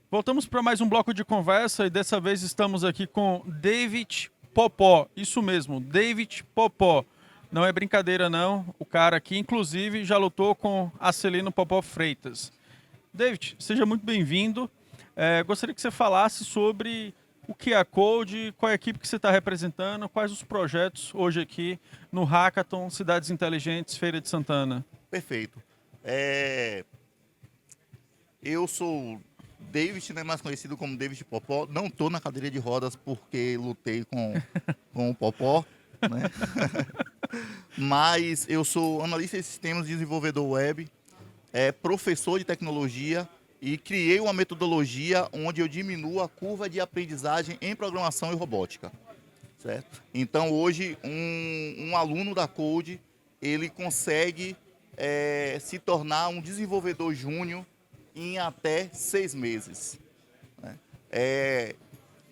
Voltamos para mais um bloco de conversa e dessa vez estamos aqui com David Popó. Isso mesmo, David Popó. Não é brincadeira não, o cara aqui inclusive já lutou com Acelino Popó Freitas. David, seja muito bem-vindo. Gostaria que você falasse sobre o que é a Code, qual é a equipe que você está representando, quais os projetos hoje aqui no Hackathon Cidades Inteligentes Feira de Santana. Perfeito. É, eu sou David, né, mais conhecido como David Popó. Não estou na cadeira de rodas porque lutei com o Popó, né? Mas eu sou analista de sistemas, desenvolvedor web, professor de tecnologia e criei uma metodologia onde eu diminuo a curva de aprendizagem em programação e robótica. Certo? Então hoje um aluno da Code ele consegue se tornar um desenvolvedor júnior em até 6 meses. Né?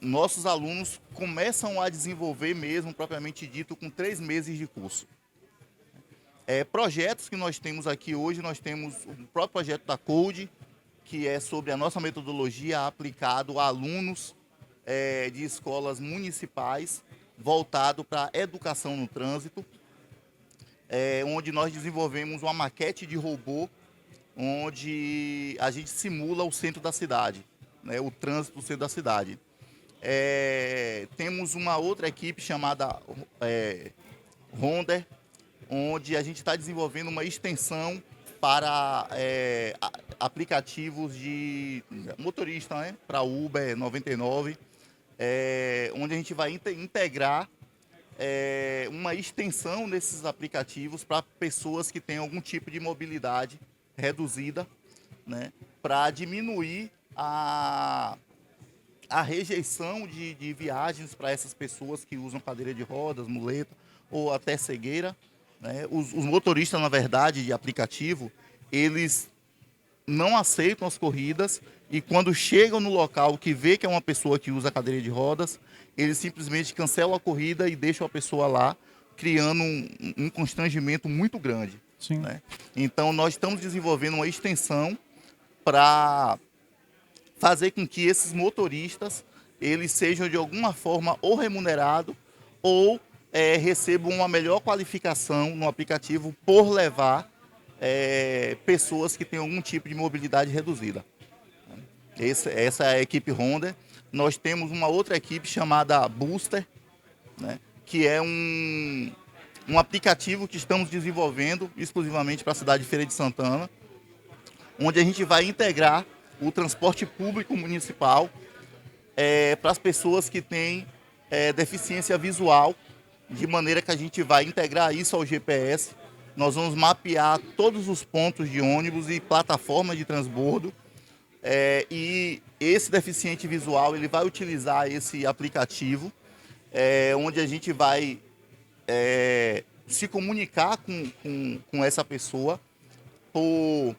Nossos alunos começam a desenvolver mesmo, propriamente dito, com 3 meses de curso. Projetos que nós temos aqui hoje, nós temos o próprio projeto da Code, que é sobre a nossa metodologia aplicado a alunos de escolas municipais, voltado para a educação no trânsito, onde nós desenvolvemos uma maquete de robô, onde a gente simula o centro da cidade, né, o trânsito do centro da cidade. Temos uma outra equipe chamada Honda, onde a gente está desenvolvendo uma extensão para aplicativos de motorista, né, para Uber 99, onde a gente vai integrar uma extensão desses aplicativos para pessoas que têm algum tipo de mobilidade reduzida, né, para diminuir a rejeição de viagens para essas pessoas que usam cadeira de rodas, muleta ou até cegueira. Né? Os motoristas, na verdade, de aplicativo, eles não aceitam as corridas e quando chegam no local que vê que é uma pessoa que usa cadeira de rodas, eles simplesmente cancelam a corrida e deixam a pessoa lá, criando um constrangimento muito grande. Sim. Né? Então, nós estamos desenvolvendo uma extensão para fazer com que esses motoristas eles sejam de alguma forma ou remunerados ou recebam uma melhor qualificação no aplicativo por levar pessoas que têm algum tipo de mobilidade reduzida. Essa é a equipe Honda. Nós temos uma outra equipe chamada Booster, né, que é um aplicativo que estamos desenvolvendo exclusivamente para a cidade de Feira de Santana, onde a gente vai integrar o transporte público municipal para as pessoas que têm deficiência visual, de maneira que a gente vai integrar isso ao GPS. Nós vamos mapear todos os pontos de ônibus e plataformas de transbordo, e esse deficiente visual ele vai utilizar esse aplicativo, onde a gente vai se comunicar com essa pessoa por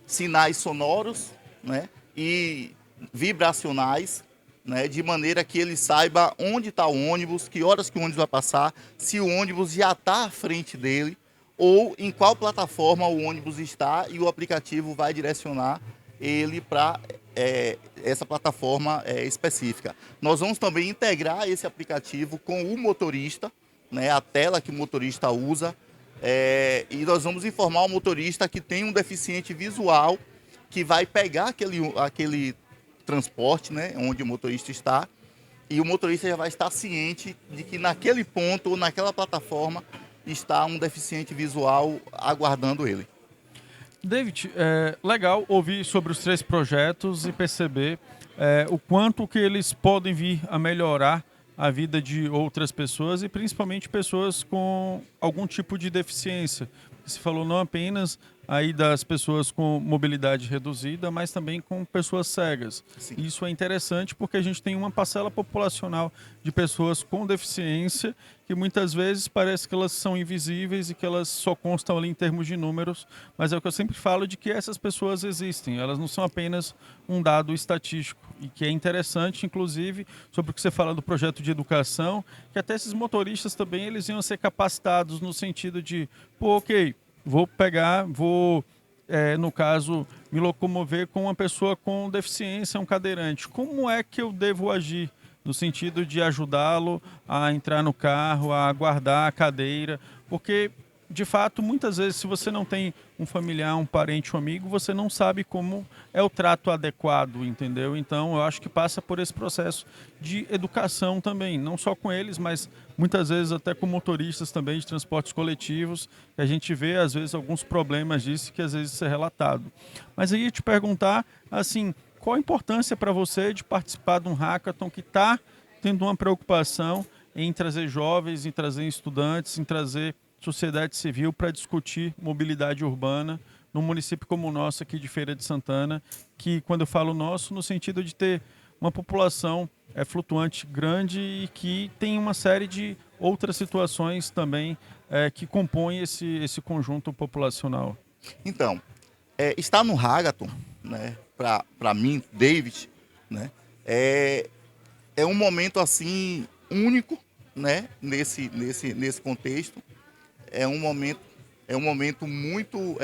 sinais sonoros, né, e vibracionais, né, de maneira que ele saiba onde está o ônibus, que horas que o ônibus vai passar, se o ônibus já está à frente dele ou em qual plataforma o ônibus está, e o aplicativo vai direcionar ele para essa plataforma específica. Nós vamos também integrar esse aplicativo com o motorista, né, a tela que o motorista usa, e nós vamos informar o motorista que tem um deficiente visual que vai pegar aquele transporte, né, onde o motorista está, e o motorista já vai estar ciente de que naquele ponto ou naquela plataforma está um deficiente visual aguardando ele. David, legal ouvir sobre os 3 projetos e perceber o quanto que eles podem vir a melhorar a vida de outras pessoas e principalmente pessoas com algum tipo de deficiência. Você falou não apenas aí das pessoas com mobilidade reduzida, mas também com pessoas cegas. Sim. Isso é interessante porque a gente tem uma parcela populacional de pessoas com deficiência que muitas vezes parece que elas são invisíveis e que elas só constam ali em termos de números, mas é o que eu sempre falo de que essas pessoas existem, elas não são apenas um dado estatístico e que é interessante, inclusive, sobre o que você fala do projeto de educação, que até esses motoristas também eles iam ser capacitados no sentido de, pô, ok, vou no caso, me locomover com uma pessoa com deficiência, um cadeirante. Como é que eu devo agir? No sentido de ajudá-lo a entrar no carro, a guardar a cadeira, porque, de fato, muitas vezes, se você não tem um familiar, um parente, um amigo, você não sabe como é o trato adequado, entendeu? Então, eu acho que passa por esse processo de educação também, não só com eles, mas muitas vezes até com motoristas também de transportes coletivos, que a gente vê, às vezes, alguns problemas disso que às vezes isso é relatado. Mas aí eu ia te perguntar, assim, qual a importância para você de participar de um hackathon que está tendo uma preocupação em trazer jovens, em trazer estudantes, em trazer sociedade civil para discutir mobilidade urbana num município como o nosso aqui de Feira de Santana, que quando eu falo nosso, no sentido de ter uma população flutuante grande e que tem uma série de outras situações também que compõem esse conjunto populacional. Então, estar no Hagaton, né, para mim, David, né, é, é um momento assim único, né, nesse contexto. É um momento, é um momento muito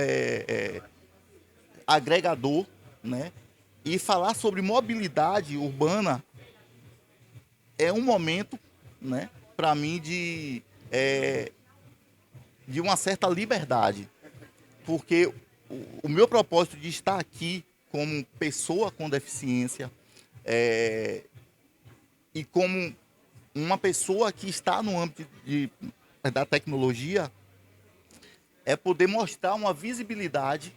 agregador, né? E falar sobre mobilidade urbana é um momento, né, para mim de uma certa liberdade, porque o meu propósito de estar aqui como pessoa com deficiência e como uma pessoa que está no âmbito da tecnologia é poder mostrar uma visibilidade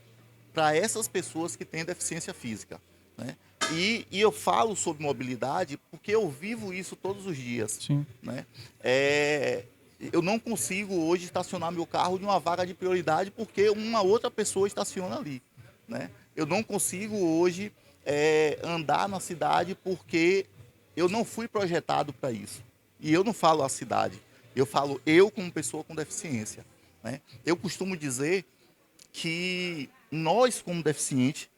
para essas pessoas que têm deficiência física, né? E eu falo sobre mobilidade porque eu vivo isso todos os dias, Sim. né? Eu não consigo hoje estacionar meu carro em uma vaga de prioridade porque uma outra pessoa estaciona ali, né? Eu não consigo hoje andar na cidade porque eu não fui projetado para isso. E eu não falo a cidade, eu falo eu como pessoa com deficiência, né? Eu costumo dizer que nós, como deficientes,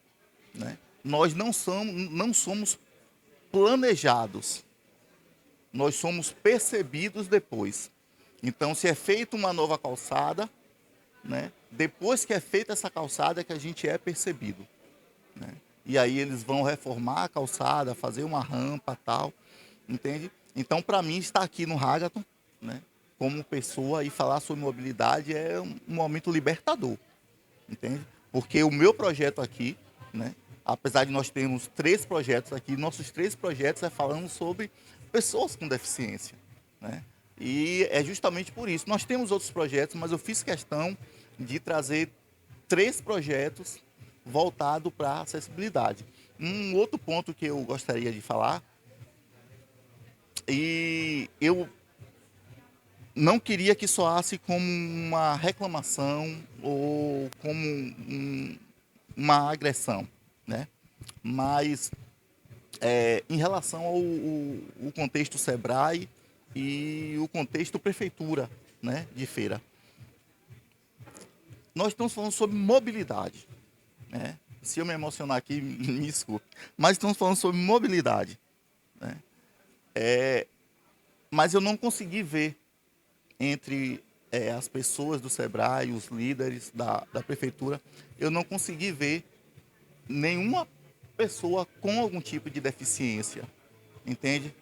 né, nós não somos planejados, nós somos percebidos depois. Então, se é feita uma nova calçada, né, depois que é feita essa calçada é que a gente é percebido, né? E aí eles vão reformar a calçada, fazer uma rampa tal, entende? Então, para mim, estar aqui no Hagaton, né, como pessoa e falar sobre mobilidade é um momento libertador, entende? Porque o meu projeto aqui, né, apesar de nós termos 3 projetos aqui, nossos 3 projetos é falando sobre pessoas com deficiência, né? E é justamente por isso. Nós temos outros projetos, mas eu fiz questão de trazer 3 projetos voltados para a acessibilidade. Um outro ponto que eu gostaria de falar, e eu não queria que soasse como uma reclamação ou como uma agressão, né? Mas em relação ao contexto Sebrae e o contexto Prefeitura, né, de Feira, nós estamos falando sobre mobilidade, né? Se eu me emocionar aqui, me desculpe, mas estamos falando sobre mobilidade, né? Mas eu não consegui ver entre as pessoas do Sebrae, os líderes da Prefeitura, eu não consegui ver nenhuma pessoa com algum tipo de deficiência, entende?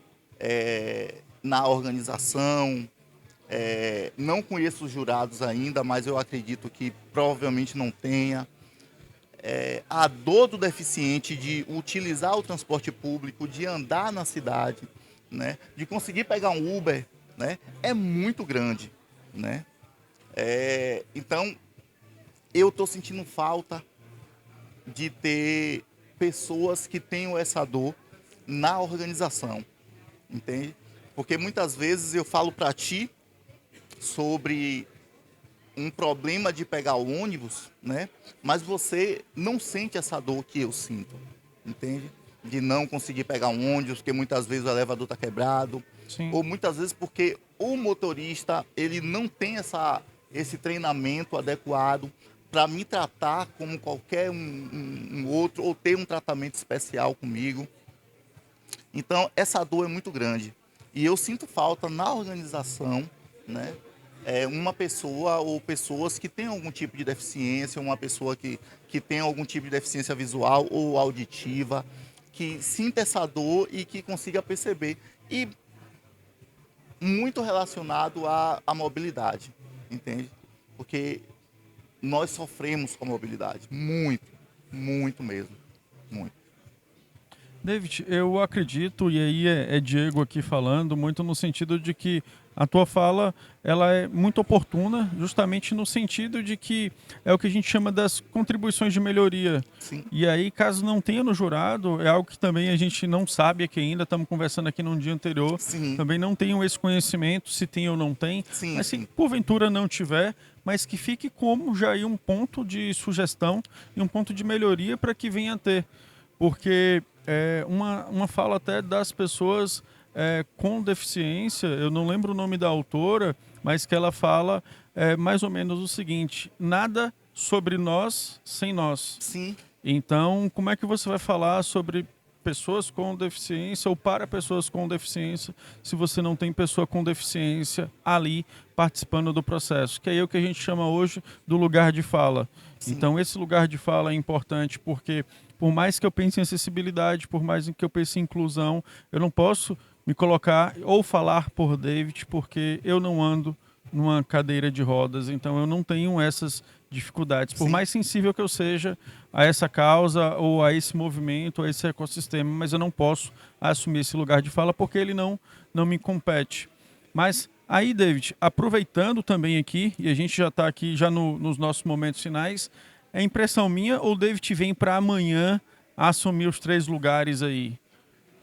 Na organização, não conheço os jurados ainda, mas eu acredito que provavelmente não tenha. A dor do deficiente de utilizar o transporte público, de andar na cidade, né, de conseguir pegar um Uber, né, é muito grande, né? Então, eu estou sentindo falta de ter pessoas que tenham essa dor na organização, entende? Porque muitas vezes eu falo para ti sobre um problema de pegar o ônibus, né? Mas você não sente essa dor que eu sinto, entende? De não conseguir pegar um ônibus, porque muitas vezes o elevador está quebrado, Sim. ou muitas vezes porque o motorista ele não tem esse treinamento adequado para me tratar como qualquer um outro, ou ter um tratamento especial comigo. Então, essa dor é muito grande. E eu sinto falta na organização, né, uma pessoa ou pessoas que têm algum tipo de deficiência, uma pessoa que tem algum tipo de deficiência visual ou auditiva, que sinta essa dor e que consiga perceber. E muito relacionado à mobilidade, entende? Porque nós sofremos com a mobilidade, muito, muito mesmo, muito. David, eu acredito, e aí é Diego aqui falando, muito no sentido de que a tua fala ela é muito oportuna, justamente no sentido de que é o que a gente chama das contribuições de melhoria. Sim, E aí, caso não tenha no jurado, é algo que também a gente não sabe aqui ainda, estamos conversando aqui num dia anterior, sim, também não tenham esse conhecimento, se tem ou não tem, sim, mas se sim, porventura não tiver, mas que fique como já aí um ponto de sugestão e um ponto de melhoria para que venha a ter. Porque uma fala até das pessoas com deficiência, eu não lembro o nome da autora, mas que ela fala mais ou menos o seguinte: nada sobre nós sem nós. sim, Então, como é que você vai falar sobre pessoas com deficiência ou para pessoas com deficiência se você não tem pessoa com deficiência ali participando do processo? Que aí é o que a gente chama hoje do lugar de fala. sim, Então, esse lugar de fala é importante porque, por mais que eu pense em acessibilidade, por mais que eu pense em inclusão, eu não posso me colocar ou falar por David porque eu não ando numa cadeira de rodas, então eu não tenho essas dificuldades. Por sim, mais sensível que eu seja a essa causa ou a esse movimento, a esse ecossistema, mas eu não posso assumir esse lugar de fala porque ele não me compete. Mas aí, David, aproveitando também aqui, e a gente já está aqui já nos nossos momentos finais, é impressão minha ou o David vem para amanhã assumir os 3 lugares aí?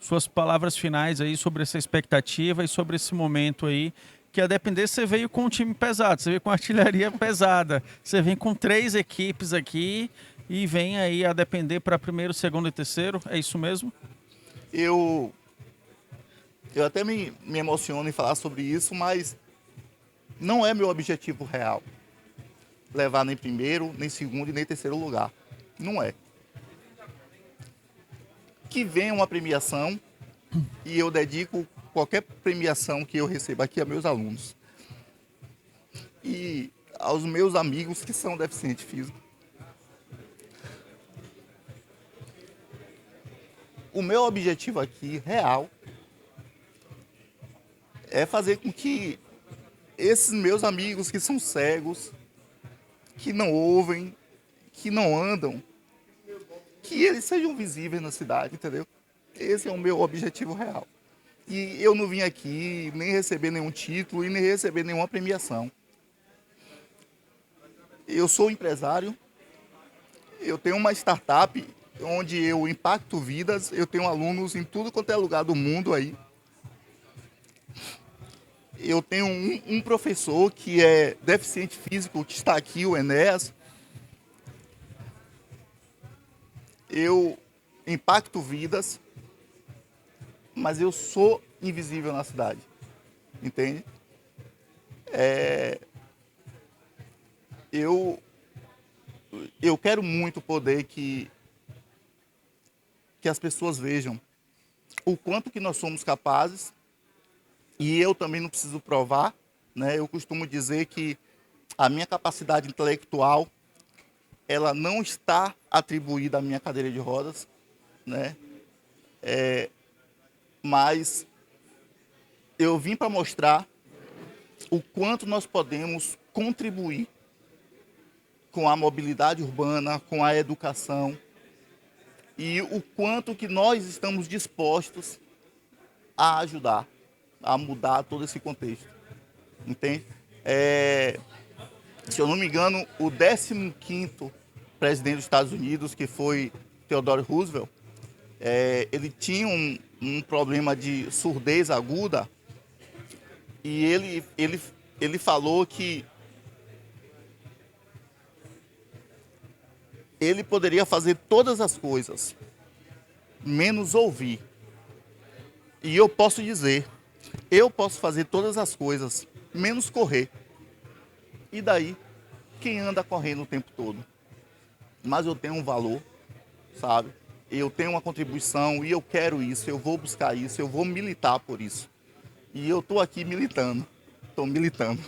Suas palavras finais aí sobre essa expectativa e sobre esse momento aí, que a depender você veio com um time pesado, você veio com artilharia pesada, você vem com 3 equipes aqui e vem aí a depender para primeiro, segundo e terceiro, é isso mesmo? eu, eu até me emociono em falar sobre isso, mas não é meu objetivo real levar nem primeiro, nem segundo e nem terceiro lugar. Não é. Que venha uma premiação e eu dedico qualquer premiação que eu receba aqui a meus alunos e aos meus amigos que são deficientes físicos. O meu objetivo aqui, real, é fazer com que esses meus amigos que são cegos, que não ouvem, que não andam, que eles sejam visíveis na cidade, entendeu? Esse é o meu objetivo real. E eu não vim aqui nem receber nenhum título e nem receber nenhuma premiação. Eu sou empresário, eu tenho uma startup onde eu impacto vidas, eu tenho alunos em tudo quanto é lugar do mundo aí. Eu tenho um professor que é deficiente físico, que está aqui, o Enéas. Eu impacto vidas, mas eu sou invisível na cidade, entende? Eu, eu quero muito poder que as pessoas vejam o quanto que nós somos capazes, e eu também não preciso provar, né? Eu costumo dizer que a minha capacidade intelectual, ela não está atribuída à minha cadeira de rodas, né? Mas eu vim para mostrar o quanto nós podemos contribuir com a mobilidade urbana, com a educação, e o quanto que nós estamos dispostos a ajudar, a mudar todo esse contexto, entende? Se eu não me engano, o 15º presidente dos Estados Unidos, que foi Theodore Roosevelt, ele tinha um problema de surdez aguda e ele falou que ele poderia fazer todas as coisas, menos ouvir. E eu posso dizer, eu posso fazer todas as coisas, menos correr. E daí, quem anda correndo o tempo todo? Mas eu tenho um valor, sabe? Eu tenho uma contribuição e eu quero isso, eu vou buscar isso, eu vou militar por isso. E eu estou aqui militando, estou militando.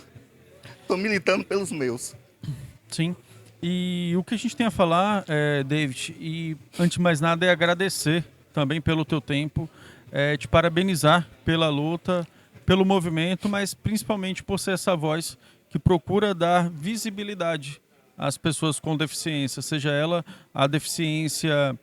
Estou militando pelos meus. Sim. E o que a gente tem a falar, David, e antes de mais nada é agradecer também pelo teu tempo, te parabenizar pela luta, pelo movimento, mas principalmente por ser essa voz que procura dar visibilidade às pessoas com deficiência, seja ela a deficiência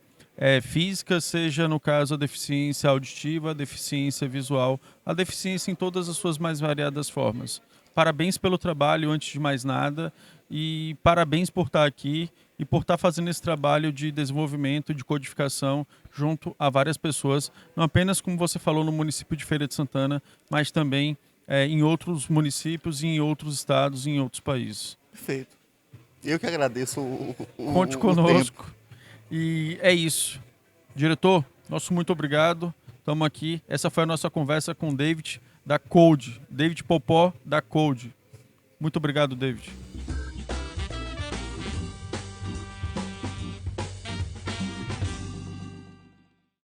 física, seja no caso a deficiência auditiva, a deficiência visual, a deficiência em todas as suas mais variadas formas. Parabéns pelo trabalho, antes de mais nada, e parabéns por estar aqui e por estar fazendo esse trabalho de desenvolvimento, de codificação, junto a várias pessoas, não apenas, como você falou, no município de Feira de Santana, mas também em outros municípios, em outros estados, em outros países. Perfeito. Eu que agradeço Conte o conosco. tempo. E é isso. Diretor, nosso muito obrigado. Estamos aqui. Essa foi a nossa conversa com o David da Code. David Popó da Code. Muito obrigado, David.